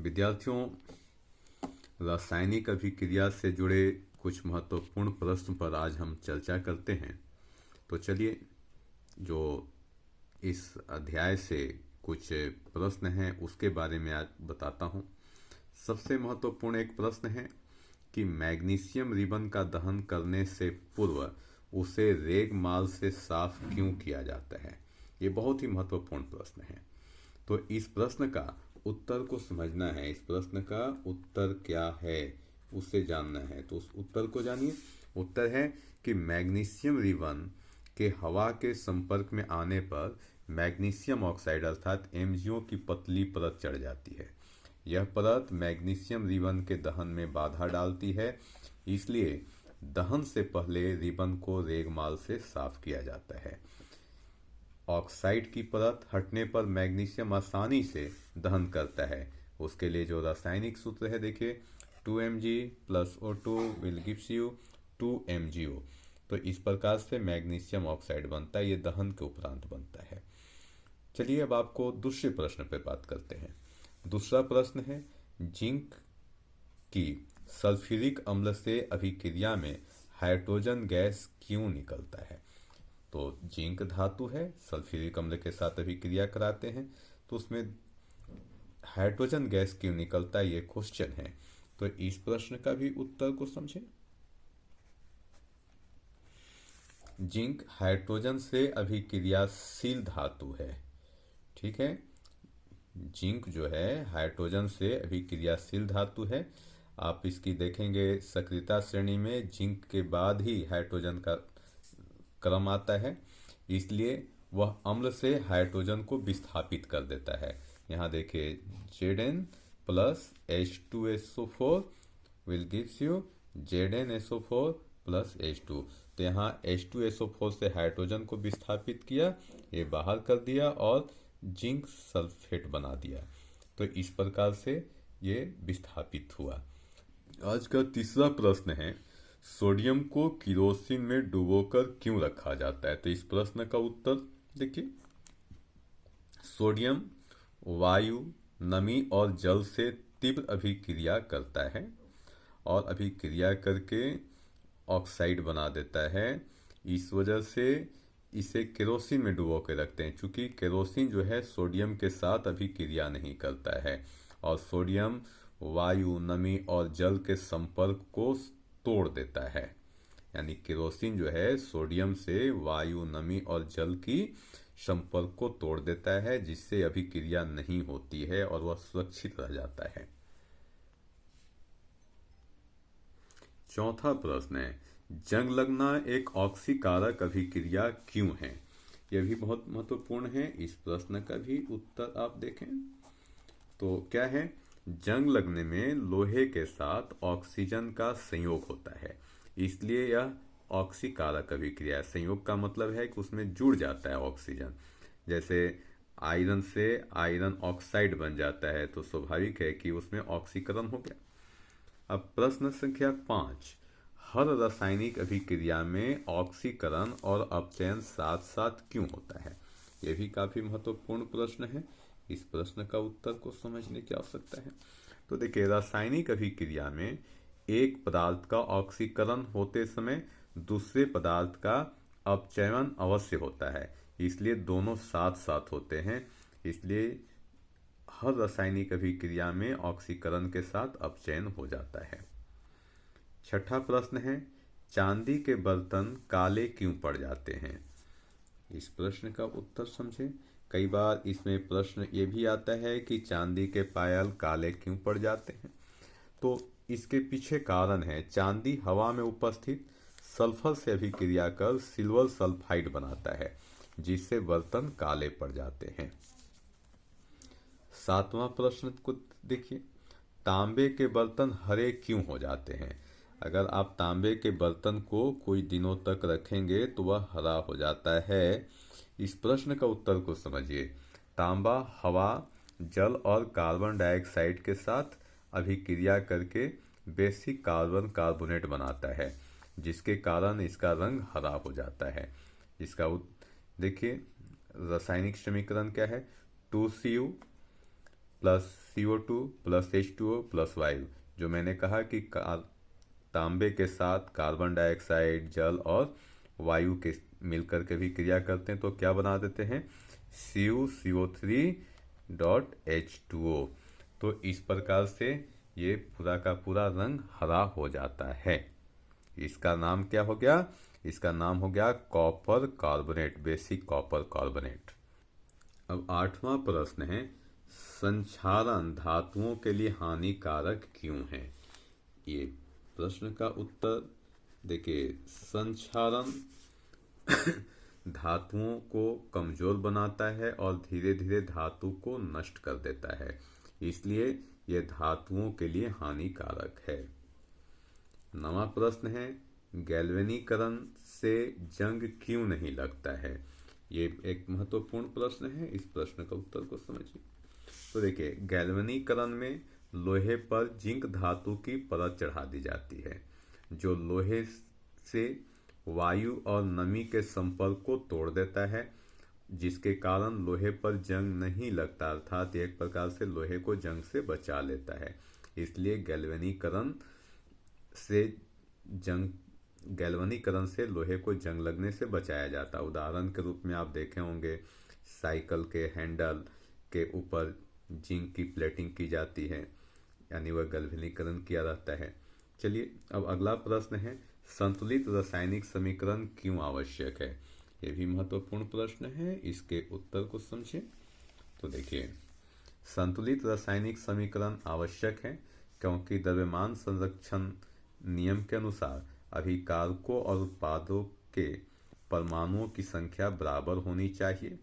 विद्यार्थियों, रासायनिक अभिक्रिया से जुड़े कुछ महत्वपूर्ण प्रश्न पर आज हम चर्चा करते हैं। तो चलिए, जो इस अध्याय से कुछ प्रश्न हैं उसके बारे में आज बताता हूं। सबसे महत्वपूर्ण एक प्रश्न है कि मैग्नीशियम रिबन का दहन करने से पूर्व उसे रेगमाल से साफ क्यों किया जाता है। ये बहुत ही महत्वपूर्ण प्रश्न है। तो इस प्रश्न का उत्तर को समझना है। इस प्रश्न का उत्तर क्या है उसे जानना है। तो उस उत्तर को जानिए। उत्तर है कि मैग्नीशियम रिबन के हवा के संपर्क में आने पर मैग्नीशियम ऑक्साइड अर्थात MgO की पतली परत चढ़ जाती है। यह परत मैग्नीशियम रिबन के दहन में बाधा डालती है, इसलिए दहन से पहले रिबन को रेगमाल से साफ किया जाता है। ऑक्साइड की परत हटने पर मैग्नीशियम आसानी से दहन करता है। उसके लिए जो रासायनिक सूत्र है देखिए, 2Mg + O2 will gives you 2MgO। तो इस प्रकार से मैग्नीशियम ऑक्साइड बनता है। ये दहन के उपरांत बनता है। चलिए अब आपको दूसरे प्रश्न पर बात करते हैं। दूसरा प्रश्न है, जिंक की सल्फ्यूरिक अम्ल से अभिक्रिया में हाइड्रोजन गैस क्यों निकलता है। तो जिंक धातु है, सल्फ्यूरिक अम्ल के साथ अभिक्रिया कराते हैं तो उसमें हाइड्रोजन गैस क्यों निकलता है, ये क्वेश्चन है। तो इस प्रश्न का भी उत्तर को समझें। जिंक हाइड्रोजन से अभिक्रियाशील धातु है। ठीक है, जिंक जो है हाइड्रोजन से अभिक्रियाशील धातु है। आप इसकी देखेंगे सक्रियता श्रेणी में जिंक के बाद ही हाइड्रोजन का क्रम आता है, इसलिए वह अम्ल से हाइड्रोजन को विस्थापित कर देता है। यहाँ देखिए, Zn + H2SO4 will gives you ZnSO4 + H2। तो यहाँ H2SO4 से हाइड्रोजन को विस्थापित किया, ये बाहर कर दिया और जिंक सल्फेट बना दिया। तो इस प्रकार से ये विस्थापित हुआ। आज का तीसरा प्रश्न है, सोडियम को किरोसिन में डुबोकर क्यों रखा जाता है। तो इस प्रश्न का उत्तर देखिए, सोडियम वायु, नमी और जल से तीव्र अभिक्रिया करता है और अभिक्रिया करके ऑक्साइड बना देता है। इस वजह से इसे केरोसिन में डुबो के रखते हैं, क्योंकि केरोसिन जो है सोडियम के साथ अभिक्रिया नहीं करता है और सोडियम वायु, नमी और जल के संपर्क को तोड़ देता है। यानी केरोसिन जो है सोडियम से वायु, नमी और जल की संपर्क को तोड़ देता है, जिससे अभिक्रिया नहीं होती है और वह सुरक्षित रह जाता है। चौथा प्रश्न है, जंग लगना एक ऑक्सीकारक अभिक्रिया क्यों है। यह भी बहुत महत्वपूर्ण है। इस प्रश्न का भी उत्तर आप देखें तो क्या है, जंग लगने में लोहे के साथ ऑक्सीजन का संयोग होता है, इसलिए यह ऑक्सीकारक अभिक्रिया है। संयोग का मतलब है कि उसमें जुड़ जाता है ऑक्सीजन। जैसे आयरन से आयरन ऑक्साइड बन जाता है, तो स्वाभाविक है कि उसमें ऑक्सीकरण हो गया। अब प्रश्न संख्या 5, हर रासायनिक अभिक्रिया में ऑक्सीकरण और अपचयन साथ साथ क्यों होता है। यह भी काफी महत्वपूर्ण प्रश्न है। इस प्रश्न का उत्तर को समझने की आवश्यकता है। तो देखिए, रासायनिक अभिक्रिया में एक पदार्थ का ऑक्सीकरण होते समय दूसरे पदार्थ का अपचयन अवश्य होता है, इसलिए दोनों साथ साथ होते हैं। इसलिए हर रासायनिक अभिक्रिया में ऑक्सीकरण के साथ अपचयन हो जाता है। छठा प्रश्न है, चांदी के बर्तन काले क्यों पड़ जाते हैं। इस प्रश्न का उत्तर समझें। कई बार इसमें प्रश्न ये भी आता है कि चांदी के पायल काले क्यों पड़ जाते हैं। तो इसके पीछे कारण है, चांदी हवा में उपस्थित सल्फर से अभिक्रिया कर सिल्वर सल्फाइड बनाता है, जिससे बर्तन काले पड़ जाते हैं। सातवां प्रश्न को देखिए, तांबे के बर्तन हरे क्यों हो जाते हैं। अगर आप तांबे के बर्तन को कोई दिनों तक रखेंगे तो वह हरा हो जाता है। इस प्रश्न का उत्तर को समझिए। तांबा हवा, जल और कार्बन डाइऑक्साइड के साथ अभिक्रिया करके बेसिक कार्बन कार्बोनेट बनाता है, जिसके कारण इसका रंग हरा हो जाता है। इसका देखिए, रासायनिक समीकरण क्या है, 2Cu plus CO2 plus H2O plus वायु। जो मैंने कहा कि तांबे के साथ कार्बन डाइऑक्साइड, जल और वायु के मिलकर के भी क्रिया करते हैं तो क्या बना देते हैं, CuCO3.H2O। तो इस प्रकार से ये पूरा का पूरा रंग हरा हो जाता है। इसका नाम क्या हो गया, इसका नाम हो गया copper carbonate, basic copper carbonate. अब 8वां प्रश्न है, संक्षारण धातुओं के लिए हानिकारक क्यों है। ये प्रश्न का उत्तर देखिए, संक्षारण धातुओं को कमजोर बनाता है और धीरे धीरे धातु को नष्ट कर देता है, इसलिए यह धातुओं के लिए हानिकारक है। 9वां प्रश्न है, गैल्वेनीकरण से जंग क्यों नहीं लगता है। ये एक महत्वपूर्ण प्रश्न है, इस प्रश्न का उत्तर को समझिए। तो देखिए, गैल्वेनीकरण में लोहे पर जिंक धातु की परत चढ़ा दी जाती है, जो लोहे से वायु और नमी के संपर्क को तोड़ देता है, जिसके कारण लोहे पर जंग नहीं लगता, अर्थात एक प्रकार से लोहे को जंग से बचा लेता है। इसलिए गैल्वेनीकरण से लोहे को जंग लगने से बचाया जाता है। उदाहरण के रूप में आप देखे होंगे, साइकिल के हैंडल के ऊपर जिंक की प्लेटिंग की जाती है, यानी वह गैल्वेनीकरण किया रहता है। चलिए, अब अगला प्रश्न है, संतुलित रासायनिक समीकरण क्यों आवश्यक है। ये भी महत्वपूर्ण प्रश्न है, इसके उत्तर को समझें। तो देखिए, संतुलित रासायनिक समीकरण आवश्यक है क्योंकि द्रव्यमान संरक्षण नियम के अनुसार अभिकारकों और उत्पादों के परमाणुओं की संख्या बराबर होनी चाहिए।